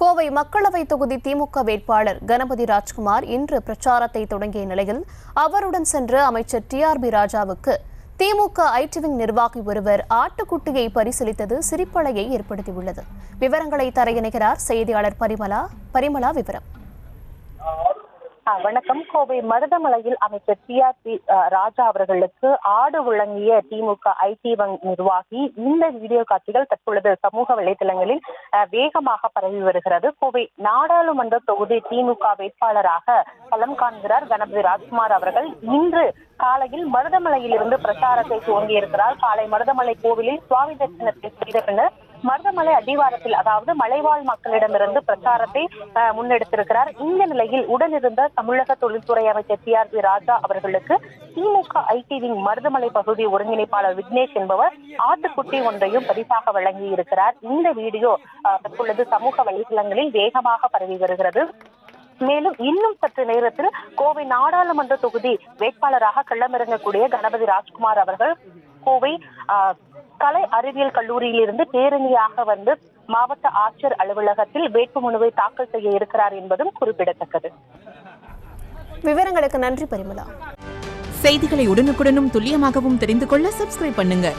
கோவை மக்களவை தொகுதி திமுக வேட்பாளர் கணபதி ராஜ்குமார் இன்று பிரச்சாரத்தை தொடங்கிய நிலையில் அவருடன் சென்ற அமைச்சர் டிஆர்பி ராஜாவுக்கு திமுக ஐடி விங் நிர்வாகி ஒருவர் ஆட்டுக்குட்டியை பரிசீலித்தது சிரிப்பலையை ஏற்படுத்தியுள்ளது. விவரங்களை தர இணைகிறார் செய்தியாளர் பரிமளா. விவரம். வணக்கம். கோவை மருதமலையில் அமைச்சர் டிஆர்பி ராஜா அவர்களுக்கு ஆடு வழங்கிய திமுக ஐடி வங்கி நிர்வாகி இந்த வீடியோ காட்சிகள் தற்பொழுது சமூக வலைதளங்களில் வேகமாக பரவி வருகிறது. கோவை நாடாளுமன்ற தொகுதி திமுக வேட்பாளராக களம் காண்கிறார் கணபதி ராஜ்குமார் அவர்கள். இன்று காலையில் மருதமலையில் இருந்து பிரச்சாரத்தை துவங்கியிருக்கிறார். காலை மருதமலை கோவிலில் சுவாமி தரிசனத்தை செய்த பின்னர் மருதமலை அடிவாரத்தில், அதாவது மலைவாழ் மக்களிடமிருந்து பிரச்சாரத்தை முன்னெடுத்திருக்கிறார். இந்த நிலையில் உடனிருந்த தமிழக தொழில்துறை அமைச்சர் டிஆர்பி ராஜா அவர்களுக்கு திமுக ஐடி விங் மருதமலை பகுதி ஒருங்கிணைப்பாளர் விக்னேஷ் என்பவர் ஆட்டுக்குட்டி ஒன்றையும் பரிசாக வழங்கி இருக்கிறார். இந்த வீடியோ தற்பொழுது சமூக வலைதளங்களில் வேகமாக பரவி வருகிறது. மேலும் இன்னும் சற்று நேரத்தில் கோவை நாடாளுமன்ற தொகுதி வேட்பாளராக களமிறங்கக்கூடிய கணபதி ராஜ்குமார் அவர்கள் கோவை கலை அறிவியல் கல்லூரியில் இருந்து பேரணியாக வந்து மாவட்ட ஆட்சியர் அலுவலகத்தில் வேட்புமனுவை தாக்கல் செய்ய இருக்கிறார் என்பதும் குறிப்பிடத்தக்கது. விவரங்களுக்கு நன்றி பரிமளா. செய்திகளை உடனுக்குடனும் துல்லியமாகவும் தெரிந்து கொள்ள சப்ஸ்கிரைப் பண்ணுங்க.